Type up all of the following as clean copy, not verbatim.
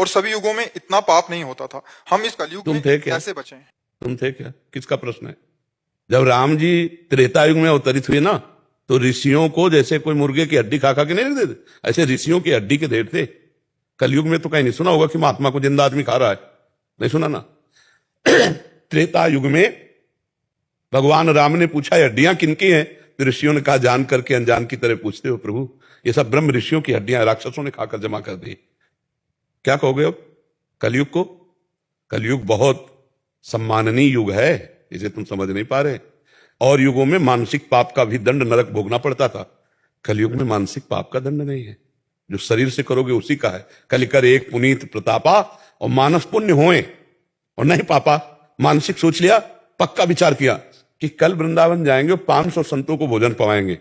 सभी युगों में इतना पाप नहीं होता था। हम इस कलयुग में कैसे बचें? तुम थे क्या? किसका प्रश्न है? जब राम जी त्रेता युग में अवतरित हुए ना, तो ऋषियों को जैसे कोई मुर्गे की हड्डी खा खा के नहीं रख देते, ऐसे ऋषियों की हड्डी के ढेर थे। कलयुग में तो कहीं नहीं सुना होगा कि महात्मा को जिंदा आदमी खा रहा है, नहीं सुना ना। त्रेता युग में भगवान राम ने पूछा हड्डियां किनकी हैं, तो ऋषियों ने कहा जान करके अनजान की तरह पूछते हो प्रभु, ये सब ब्रह्म ऋषियों की हड्डियां राक्षसों ने खाकर जमा कर दी। क्या कहोगे अब कलयुग को? कलयुग बहुत सम्माननीय युग है, इसे तुम समझ नहीं पा रहे। और युगों में मानसिक पाप का भी दंड नरक भोगना पड़ता था, कलयुग में मानसिक पाप का दंड नहीं है, जो शरीर से करोगे उसी का है। कल कर एक पुनीत प्रतापा और मानस पुण्य होए, और नहीं पापा मानसिक सोच लिया, पक्का विचार किया कि कल वृंदावन जाएंगे और 500 संतों को भोजन पवाएंगे,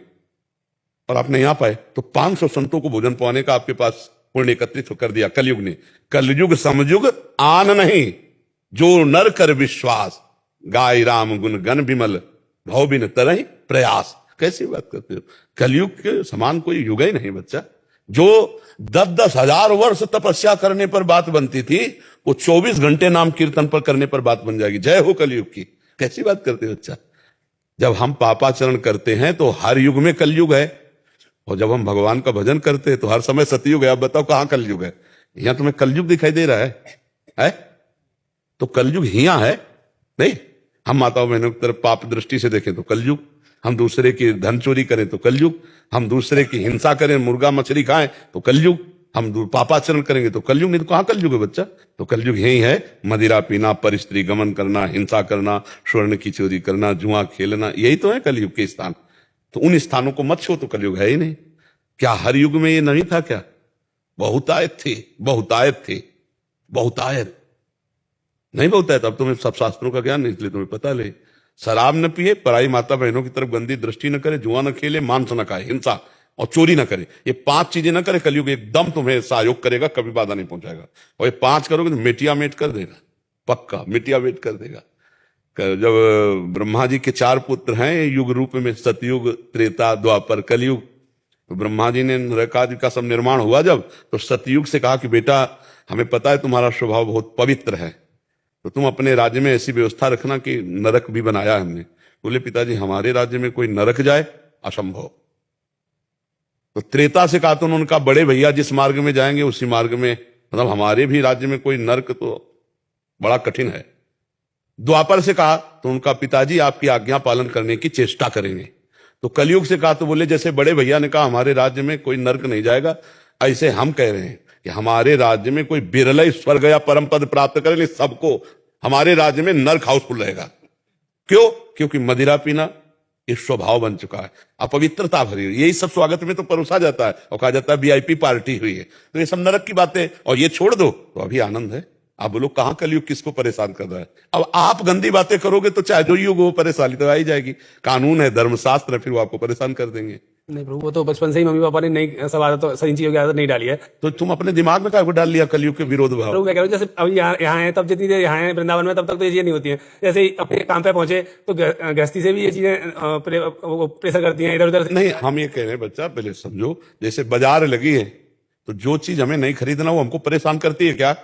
और आप नहीं आ पाए, तो 500 संतों को भोजन पवाने का आपके पास पुण्य एकत्रित कर दिया कलयुग ने। कलयुग समयुग आन नहीं, जो नर कर विश्वास, गाय राम गुण गण विमल, भव बिन तरहि प्रयास। कैसी बात करते हो? कलयुग के समान कोई युग ही नहीं बच्चा। जो 10-10 हजार वर्ष तपस्या करने पर बात बनती थी, वो 24 घंटे नाम कीर्तन पर करने पर बात बन जाएगी। जय हो कलयुग की। कैसी बात करते हो बच्चा? जब हम पापाचरण करते हैं तो हर युग में कलयुग है, और जब हम भगवान का भजन करते हैं तो हर समय सतयुग है। अब बताओ कहां कलयुग है? यहां तुम्हें कलयुग दिखाई दे रहा है? तो कलयुग हियां है नहीं। हम माताओं बहनों की तरफ पाप दृष्टि से देखें तो कलयुग, हम दूसरे की धन चोरी करें तो कलयुग, हम दूसरे की हिंसा करें, मुर्गा मछली खाएं तो कलयुग, हम पापाचरण करेंगे तो कलयुग, नहीं तो कहां कलयुग है बच्चा? तो कलयुग यही है, मदिरा पीना, परिस्त्री गमन करना, हिंसा करना, स्वर्ण की चोरी करना, जुआ खेलना, यही तो है कलयुग के स्थान। तो उन स्थानों को मत छो, तो कलयुग है ही नहीं। क्या हर युग में ये नहीं था क्या? बहुतायत थे, बहुतायत थे, बहुतायत नहीं बहुतायत। अब तुम्हें सब शास्त्रों का ज्ञान नहीं, इसलिए तुम्हें पता ले। शराब न पिए, पराई माता बहनों की तरफ गंदी दृष्टि न करे, जुआ न खेले, मांस न खाए, हिंसा और चोरी न करे, ये 5 चीजें न करे, कलयुग एकदम तुम्हें सहयोग करेगा, कभी बाधा नहीं पहुंचाएगा। और ये 5 करोगे तो मिटिया मेट कर देगा, पक्का मिटिया मेट कर देगा। जब ब्रह्मा जी के 4 पुत्र हैं युग रूप में, सतयुग, त्रेता, द्वापर, कलयुग, तो ब्रह्मा जी ने नरक आदि का सब निर्माण हुआ जब, तो सतयुग से कहा कि बेटा हमें पता है तुम्हारा स्वभाव बहुत पवित्र है, तो तुम अपने राज्य में ऐसी व्यवस्था रखना कि नरक भी बनाया है हमने। बोले पिताजी हमारे राज्य में कोई नरक जाए, असंभव। तो त्रेता से कहा तो उन्होंने कहा बड़े भैया जिस मार्ग में जाएंगे उसी मार्ग में, मतलब हमारे भी राज्य में कोई नरक तो बड़ा कठिन है। द्वापर से कहा तो उनका पिताजी आपकी आज्ञा पालन करने की चेष्टा करेंगे। तो कलयुग से कहा तो बोले जैसे बड़े भैया ने कहा हमारे राज्य में कोई नरक नहीं जाएगा, ऐसे हम कह रहे हैं कि हमारे राज्य में कोई बिरला ही स्वर्ग या परम पद प्राप्त करे, सबको हमारे राज्य में नरक हाउसफुल रहेगा। क्यों? क्योंकि मदिरा पीना इस स्वभाव बन चुका है, अपवित्रता भरी हुई, यही सब स्वागत में तो परोसा जाता है और कहा जाता है वीआईपी पार्टी हुई है। तो ये सब नरक की बातें, और ये छोड़ दो तो अभी आनंद है। आप बोलो कहां कलयुग किसको परेशान कर रहा है? अब आप गंदी बातें करोगे तो चाहे जो युग हो परेशानी तो आ ही जाएगी। कानून है, धर्मशास्त्र है, फिर वो आपको परेशान कर देंगे। नहीं प्रभु, वो तो बचपन से ही मम्मी पापा ने नहीं सब आदत, तो सही चीजों की आदत नहीं डाली है। तो तुम अपने दिमाग में क्या डाल लिया कलयुग के विरोध भाव? प्रभु क्या कह रहे हो, जैसे अभी यहाँ है, तब जितनी देर यहाँ है वृंदावन में, तब तक तो ये चीजें नहीं होती हैं। जैसे ही अपने काम पे पहुंचे तो गृहस्थी से भी ये चीजें प्रेशर करती हैं इधर उधर। नहीं, हम ये कह रहे हैं बच्चा पहले समझो, जैसे बाजार लगी है तो जो चीज हमें नहीं खरीदना वो हमको परेशान करती है क्या?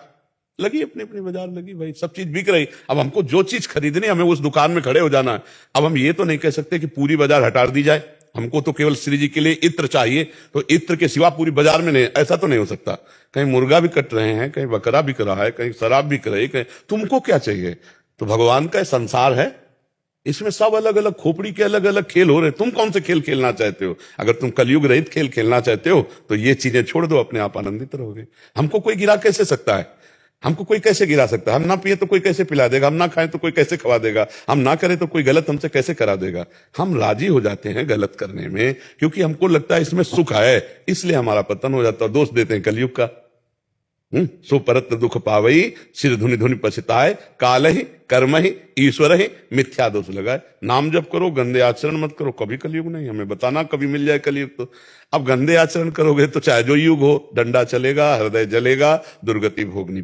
लगी अपनी अपनी बाजार लगी भाई, सब चीज बिक रही। अब हमको जो चीज खरीदनी हमें उस दुकान में खड़े हो जाना है। अब हम ये तो नहीं कह सकते कि पूरी बाजार हटा दी जाए, हमको तो केवल श्री जी के लिए इत्र चाहिए, तो इत्र के सिवा पूरी बाजार में नहीं, ऐसा तो नहीं हो सकता। कहीं मुर्गा भी कट रहे हैं, कहीं बकरा बिक रहा है, कहीं शराब बिक रही, कहीं तुमको क्या चाहिए? तो भगवान का संसार है, इसमें सब अलग अलग खोपड़ी के अलग अलग खेल हो रहे। तुम कौन से खेल खेलना चाहते हो? अगर तुम कलयुग रहित खेल खेलना चाहते हो तो ये चीजें छोड़ दो, अपने आप आनंदित रहोगे। हमको कोई गिरा कैसे सकता है? हमको कोई कैसे गिरा सकता है? हम ना पिए तो कोई कैसे पिला देगा, हम ना खाएं तो कोई कैसे खवा देगा, हम ना करें तो कोई गलत हमसे कैसे करा देगा? हम राजी हो जाते हैं गलत करने में, क्योंकि हमको लगता है इसमें सुख है, इसलिए हमारा पतन हो जाता है। दोष देते हैं कलयुग का। सो परत दुख पावई, सिर धुनि धुनि पछताए, काल ही कर्म ही ईश्वर ही मिथ्या दोष लगाए। नाम जप करो, गंदे आचरण मत करो, कभी कलयुग नहीं। हमें बताना कभी मिल जाए कलयुग तो। अब गंदे आचरण करोगे तो चाहे जो युग हो, डंडा चलेगा, हृदय जलेगा, दुर्गति भोगनी